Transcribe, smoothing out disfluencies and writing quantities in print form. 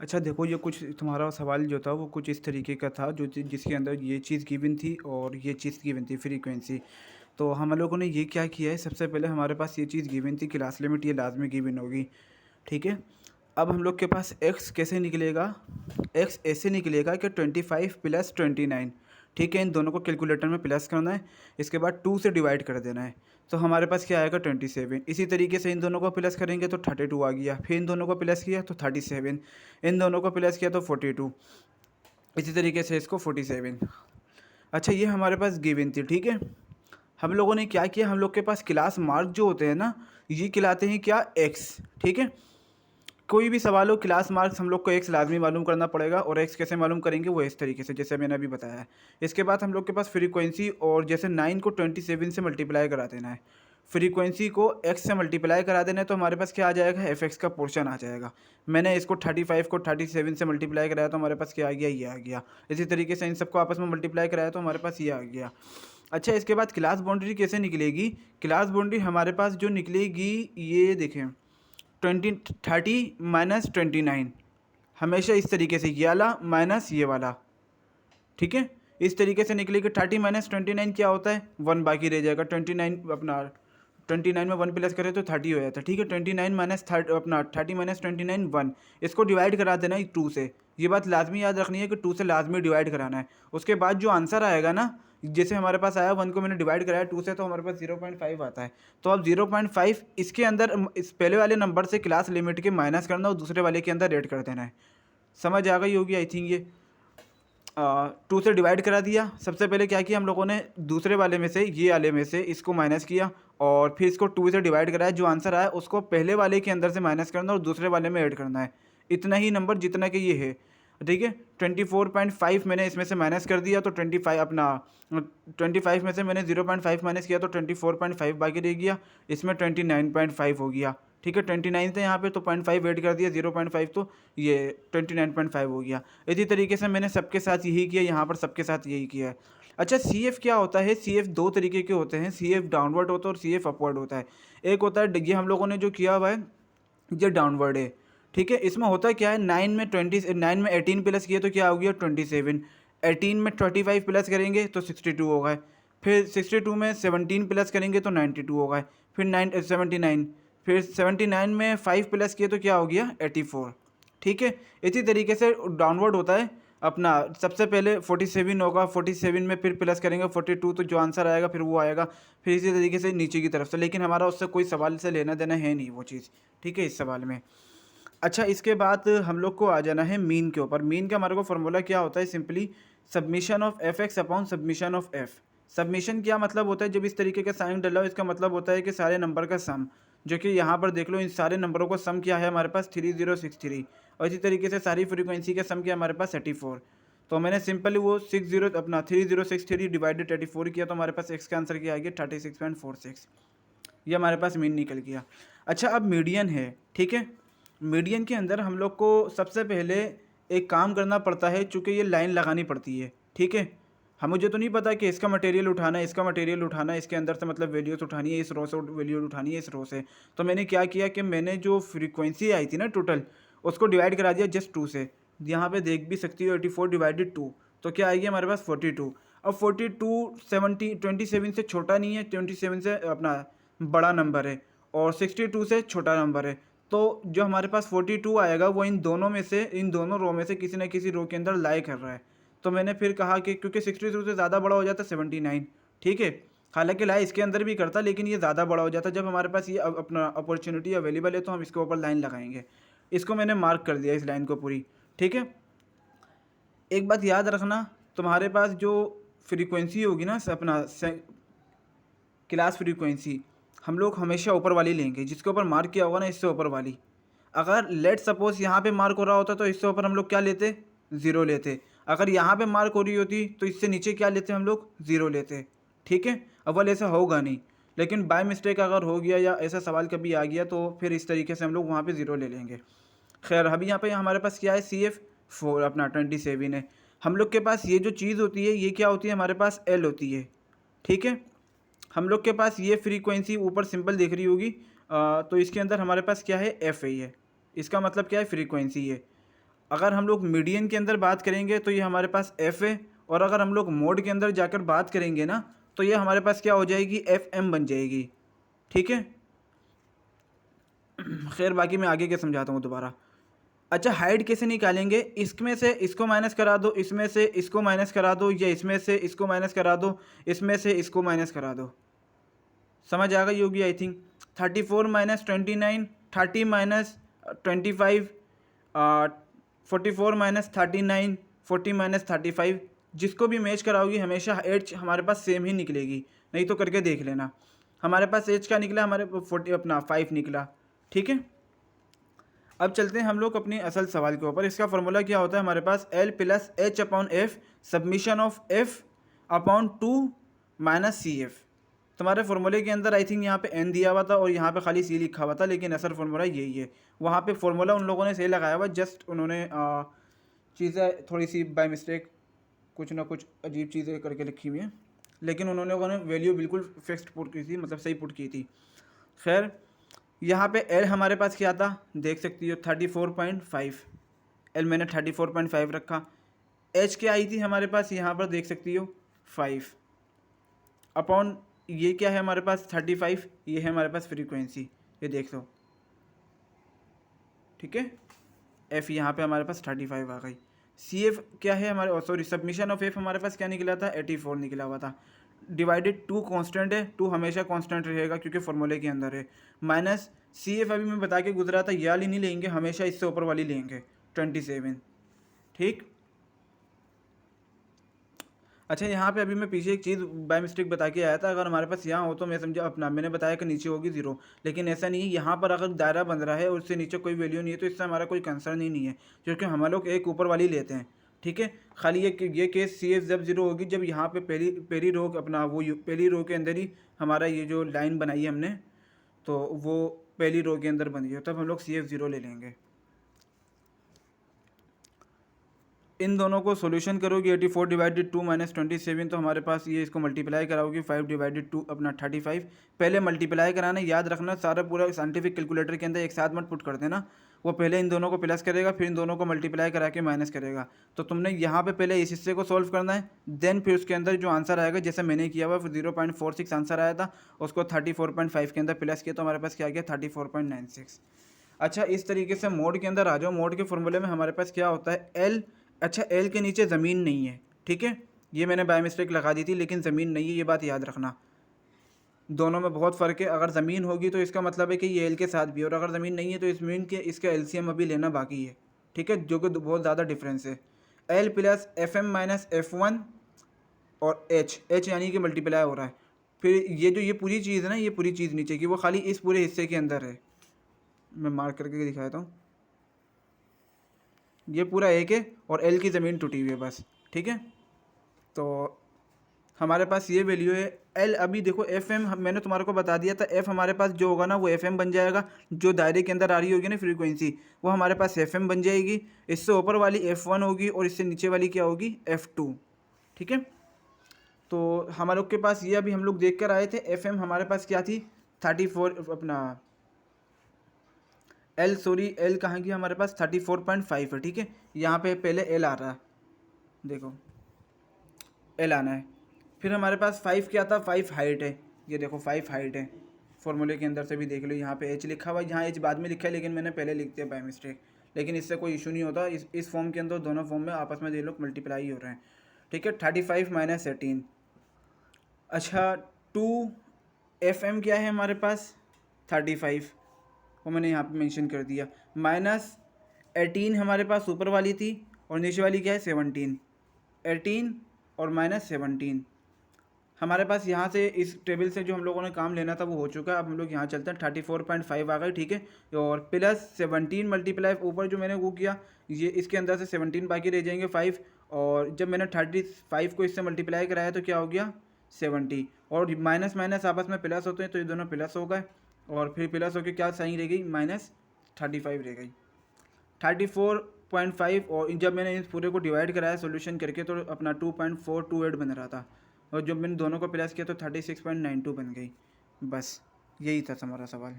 अच्छा देखो, ये कुछ तुम्हारा सवाल जो था वो कुछ इस तरीके का था जो जिसके अंदर ये चीज़ गिवन थी और ये चीज़ गिवन थी फ्रीक्वेंसी। तो हम लोगों ने ये क्या किया है, सबसे पहले हमारे पास ये चीज़ गिवन थी, क्लास लिमिट ये लाजमी गिवन होगी। ठीक है। अब हम लोग के पास एक्स कैसे निकलेगा, एक्स ऐसे निकलेगा कि 25 प्लस 29। ठीक है, इन दोनों को कैलकुलेटर में प्लस करना है, इसके बाद 2 से डिवाइड कर देना है। तो हमारे पास क्या आएगा 27। इसी तरीके से इन दोनों को प्लस करेंगे तो 32 आ गया, फिर इन दोनों को प्लस किया तो 37, इन दोनों को प्लस किया तो 42, इसी तरीके से इसको 47। अच्छा, ये हमारे पास गिवन थी। ठीक है। हम लोगों ने क्या किया, हम लोग के पास क्लास मार्क जो होते हैं ना, ये खिलाते हैं क्या, एक्स। ठीक है। कोई भी सवाल हो, क्लास मार्क्स हम लोग को एक्स लाजमी मालूम करना पड़ेगा, और एक्स कैसे मालूम करेंगे वो इस तरीके से जैसे मैंने अभी बताया है। इसके बाद हम लोग के पास फ्रीक्वेंसी, और जैसे 9 को 27 से मल्टीप्लाई करा देना है, फ्रीक्वेंसी को एक्स से मल्टीप्लाई करा देना है, तो हमारे पास क्या आ जाएगा, एफ एक्स का पोर्शन आ जाएगा। मैंने इसको 35 को 37 से मल्टीप्लाई कराया तो हमारे पास क्या आ गया, ये आ गया। इसी तरीके से इन सबको आपस में मल्टीप्लाई कराया तो हमारे पास ये आ गया। अच्छा, इसके बाद क्लास बाउंड्री कैसे निकलेगी, क्लास बाउंड्री हमारे पास जो निकलेगी, ये देखें 30 - 29, हमेशा इस तरीके से ये वाला माइनस ये वाला। ठीक है, इस तरीके से निकलेगी। 30 - 29 क्या होता है, 1 बाकी रह जाएगा। 29 अपना 29 में 1 प्लस करें तो 30 हो जाता है। ठीक है, 29 माइनस 30 अपना 30 - 29 1। इसको डिवाइड करा देना है 2 से। ये बात लाजमी याद रखनी है कि 2 से लाजमी डिवाइड कराना है। उसके बाद जो आंसर आएगा ना, जैसे हमारे पास आया 1 को मैंने डिवाइड कराया 2 से, तो हमारे पास 0.5 आता है। तो अब 0.5 इसके अंदर इस पहले वाले नंबर से क्लास लिमिट के माइनस करना और दूसरे वाले के अंदर ऐड कर देना है। समझ आ गई होगी आई थिंक ये। 2 से डिवाइड करा दिया। सबसे पहले क्या किया हम लोगों ने, दूसरे वाले में से, ये वाले में से इसको माइनस किया, और फिर इसको 2 से डिवाइड कराया। जो आंसर आया उसको पहले वाले के अंदर से माइनस करना और दूसरे वाले में ऐड करना है। इतना ही नंबर जितना कि ये है। ठीक है, 24.5 मैंने इसमें से माइनस कर दिया, तो 25 अपना 25 में से मैंने 0.5 माइनस किया तो 24.5 बाकी रह गया। इसमें 29.5 हो गया। ठीक है, 29 था यहाँ पे, तो 0.5 ऐड कर दिया, 0.5, तो ये 29.5 हो गया। इसी तरीके से मैंने सबके साथ यही किया, यहाँ पर सबके साथ यही किया है। अच्छा, सी एफ क्या होता है, सी एफ दो तरीके के होते हैं, सी एफ डाउनवर्ड होता है और सी एफ अपवर्ड होता है। एक होता है, ये हम लोगों ने जो किया हुआ है, ये डाउनवर्ड है। ठीक है, इसमें होता क्या है, 9 में 18 प्लस किए तो क्या हो गया 27, 18 में 35 प्लस करेंगे तो 62 होगा, फिर 62 में 17 प्लस करेंगे तो 92 होगा, फिर 79, फिर 79 में 5 प्लस किए तो क्या हो गया 84। ठीक है, इसी तरीके से डाउनवर्ड होता है अपना। सबसे पहले 47 होगा, 47 में फिर प्लस करेंगे 42, तो जो आंसर आएगा फिर वो आएगा, फिर इसी तरीके से नीचे की तरफ से। लेकिन हमारा उससे कोई सवाल से लेना देना है नहीं वो चीज़। ठीक है, इस सवाल में। अच्छा, इसके बाद हम लोग को आ जाना है मीन के ऊपर। मीन का हमारे को फॉर्मूला क्या होता है, simply submission of F x upon submission of F. Submission क्या मतलब होता है, जब इस तरीके का साइन डला हो, इसका मतलब होता है कि सारे नंबर का सम, जो कि यहाँ पर देख लो, इन सारे नंबरों का सम क्या है हमारे पास 3063, और इसी तरीके से सारी फ्रीक्वेंसी का सम क्या है हमारे पास 34। तो मैंने सिंपली वो 60 अपना 3063 डिवाइडेड 34 किया, तो हमारे पास एक्स का आंसर क्या आ गया 36.46। ये हमारे पास मीन निकल गया। अच्छा, अब मीडियन है। ठीक है, मीडियन के अंदर हम लोग को सबसे पहले एक काम करना पड़ता है, चूँकि ये लाइन लगानी पड़ती है। ठीक है, हम मुझे तो नहीं पता कि इसका मटेरियल उठाना है, इसका मटेरियल उठाना है, इसके अंदर से मतलब वैल्यूज उठानी है, इस रो से वैल्यू उठानी है, इस रो से। तो मैंने क्या किया कि मैंने जो फ्रीक्वेंसी आई थी ना टोटल, उसको डिवाइड करा दिया जस्ट 2 से। यहाँ पे देख भी सकती हो 84 डिवाइडेड 2, तो क्या आएगी हमारे पास 42। अब 42 27 से छोटा नहीं है, 27 से अपना बड़ा नंबर है, और 62 से छोटा नंबर है। तो जो हमारे पास 42 आएगा वो इन दोनों में से, इन दोनों रो में से किसी न किसी रो के अंदर लाई कर रहा है। तो मैंने फिर कहा कि क्योंकि 62 से ज़्यादा बड़ा हो जाता 79। ठीक है, हालांकि लाई इसके अंदर भी करता, लेकिन ये ज़्यादा बड़ा हो जाता। जब हमारे पास ये अपना अपॉर्चुनिटी अवेलेबल है तो हम इसके ऊपर लाइन लगाएंगे। इसको मैंने मार्क कर दिया, इस लाइन को पूरी। ठीक है, एक बात याद रखना, तुम्हारे पास जो फ्रीक्वेंसी होगी ना अपना क्लास फ्रीक्वेंसी, हम लोग हमेशा ऊपर वाली लेंगे, जिसके ऊपर मार्क किया होगा ना इससे ऊपर वाली। अगर लेट सपोज यहाँ पे मार्क हो रहा होता तो इससे ऊपर हम लोग क्या लेते, ज़ीरो लेते। अगर यहाँ पे मार्क हो रही होती तो इससे नीचे क्या लेते हम लोग, ज़ीरो लेते। ठीक है, अव्वल ऐसा होगा नहीं, लेकिन बाय मिस्टेक अगर हो गया या ऐसा सवाल कभी आ गया तो फिर इस तरीके से हम लोग वहाँ पे ज़ीरो ले लेंगे। खैर, अभी यहाँ पे हमारे पास क्या है, CF4 अपना 27 है। हम लोग के पास ये जो चीज़ होती है ये क्या होती है, हमारे पास L होती है। ठीक है, हम लोग के पास ये फ्रीक्वेंसी ऊपर सिंपल दिख रही होगी, तो इसके अंदर हमारे पास क्या है, एफ है। ये इसका मतलब क्या है, फ्रीक्वेंसी है। अगर हम लोग मीडियन के अंदर बात करेंगे तो ये हमारे पास एफ है, और अगर हम लोग मोड के अंदर जाकर बात करेंगे ना तो ये हमारे पास क्या हो जाएगी, एफ एम बन जाएगी। ठीक है, खैर बाकी मैं आगे क्या समझाता हूँ दोबारा। अच्छा, हाइट कैसे निकालेंगे, इसमें से इसको माइनस करा दो, इसमें से इसको माइनस करा दो, या इसमें से इसको माइनस करा दो, इसमें से इसको माइनस करा दो। समझ आ गई होगी I think. 34 minus 29, 30 minus 25, 44 minus 39, 40 minus 35। जिसको भी मैच कराओगी हमेशा एच हमारे पास सेम ही निकलेगी, नहीं तो करके देख लेना। हमारे पास एच का निकला, हमारे 40 अपना 5 निकला। ठीक है, अब चलते हैं हम लोग अपनी असल सवाल के ऊपर। इसका फॉर्मूला क्या होता है हमारे पास, L plus H upon F submission of F upon 2 minus C F. तुम्हारे फार्मूले के अंदर आई थिंक यहाँ पे एन दिया हुआ था और यहाँ पे खाली सी लिखा हुआ था, लेकिन असल फार्मूला यही है। वहाँ पे फार्मूला उन लोगों ने सही लगाया हुआ, जस्ट उन्होंने चीज़ें थोड़ी सी बाय मिस्टेक कुछ ना कुछ अजीब चीज़ें करके लिखी हुई हैं, लेकिन उन्होंने वैल्यू बिल्कुल फिक्स्ड पुट की थी, मतलब सही पुट की थी। खैर यहाँ पे एल हमारे पास क्या था देख सकती हो 34.5, एल मैंने 34.5 रखा। एच क्या आई थी हमारे पास यहाँ पर देख सकती हो 5 अपॉन ये क्या है हमारे पास 35, ये है हमारे पास फ्रीक्वेंसी, ये देख लो। ठीक है, एफ यहाँ पे हमारे पास 35 आ गई। सी एफ क्या है हमारे, सॉरी सबमिशन ऑफ एफ हमारे पास क्या निकला था 84 निकला हुआ था। डिवाइडेड 2 कांस्टेंट है, 2 हमेशा कांस्टेंट रहेगा क्योंकि फॉर्मूले के अंदर है। माइनस सी एफ अभी मैं बता के गुजरा था, ये वाली नहीं लेंगे, हमेशा इससे ऊपर वाली लेंगे 27। ठीक, अच्छा यहाँ पे अभी मैं पीछे एक चीज़ बाय मिस्टेक बता के आया था, अगर हमारे पास यहाँ हो तो मैं समझा अपना, मैंने बताया कि नीचे होगी 0, लेकिन ऐसा नहीं है। यहाँ पर अगर दायरा बन रहा है और उससे नीचे कोई वैल्यू नहीं है तो इससे हमारा कोई कंसर्न ही नहीं है, क्योंकि हम लोग एक ऊपर वाली लेते हैं। ठीक है, खाली ये केस सी एफ जब 0 होगी जब यहाँ पे पहली रो अपना वो पहली रो के अंदर ही हमारा ये जो लाइन बनाई है हमने, तो वो पहली रो के अंदर बन गई, तब हम लोग सी एफ 0 ले लेंगे। इन दोनों को सॉल्यूशन करोगे 84 डिवाइडेड 2 माइनस 27, तो हमारे पास ये इसको मल्टीप्लाई कराओगे 5 डिवाइडेड 2 अपना 35। पहले मल्टीप्लाई कराना, याद रखना सारा पूरा साइंटिफिक कैलकुलेटर के अंदर एक साथ मत पुट कर देना, वो पहले इन दोनों को प्लस करेगा फिर इन दोनों को मल्टीप्लाई करा के माइनस करेगा। तो तुमने यहाँ पे पहले इस हिस्से को सॉल्व करना है, देन फिर उसके अंदर जो आंसर आएगा जैसे मैंने किया हुआ 0.46 आंसर आया था, उसको 34.5 के अंदर प्लस किया तो हमारे पास क्या आ गया 34.96। अच्छा, इस तरीके से मोड के अंदर आ जाओ। मोड के फॉर्मूले में हमारे पास क्या होता है एल, अच्छा एल के नीचे ज़मीन नहीं है। ठीक है, ये मैंने बाय मिस्टेक लगा दी थी, लेकिन ज़मीन नहीं है, ये बात याद रखना। दोनों में बहुत फ़र्क है, अगर ज़मीन होगी तो इसका मतलब है कि ये एल के साथ भी है, और अगर ज़मीन नहीं है तो इस मीन के इसका एलसीएम अभी लेना बाकी है। ठीक है, जो कि बहुत ज़्यादा डिफरेंस है। L plus F M minus F1 और एच यानी कि मल्टीप्लाई हो रहा है। फिर ये जो ये पूरी चीज़ है ना, ये पूरी चीज़ नीचे की, वो खाली इस पूरे हिस्से के अंदर है। मैं मार्क करके दिखाता हूँ, ये पूरा एक है और एल की ज़मीन टूटी हुई है बस। ठीक है, तो हमारे पास ये वैल्यू है एल। अभी देखो एफ एम मैंने तुम्हारे को बता दिया था, एफ हमारे पास जो होगा ना वो एफ एम बन जाएगा, जो दायरे के अंदर आ रही होगी ना फ्रीक्वेंसी वो हमारे पास एफ एम बन जाएगी। इससे ऊपर वाली F1 होगी और इससे नीचे वाली क्या होगी F2। ठीक है, तो हमारे लोग के पास ये अभी हम लोग देख कर आए थे, एफ एम हमारे पास क्या थी 34 अपना एल, सॉरी एल कहाँ की हमारे पास 34.5 है। ठीक है, यहाँ पे पहले एल आ रहा है, देखो एल आना है। फिर हमारे पास 5 क्या था, 5 हाइट है, ये देखो 5 हाइट है। फॉर्मूले के अंदर से भी देख लो, यहाँ पे एच लिखा हुआ है, यहाँ एच बाद में लिखा है लेकिन मैंने पहले लिख दिया बाय मिस्टेक, लेकिन इससे कोई इशू नहीं होता। इस फॉर्म के अंदर दोनों फॉर्म में आपस में ये लोग मल्टीप्लाई हो रहे हैं। ठीक है, 35 माइनस 18। अच्छा, 2 एफ एम क्या है हमारे पास 35, वो मैंने यहाँ पे मेंशन कर दिया। माइनस 18 हमारे पास ऊपर वाली थी और नीचे वाली क्या है 17। 18 और माइनस 17 हमारे पास यहाँ से इस टेबल से जो हम लोगों ने काम लेना था वो हो चुका है। अब हम लोग यहाँ चलते हैं 34.5 आ गए। ठीक है, और प्लस 17 मल्टीप्लाई ऊपर जो मैंने वो किया, ये इसके अंदर से 17 बाकी रह जाएंगे 5, और जब मैंने 35 को इससे मल्टीप्लाई कराया तो क्या हो गया 70, और माइनस माइनस आपस में प्लस होते हैं तो ये दोनों प्लस हो गए, और फिर प्लस होकर क्या साइन रह गई -35 रह गई 34.5। और जब मैंने इस पूरे को डिवाइड कराया सॉल्यूशन करके तो अपना 2.428 बन रहा था, और जब मैंने दोनों को प्लस किया तो 36.92 बन गई। बस यही था हमारा सवाल।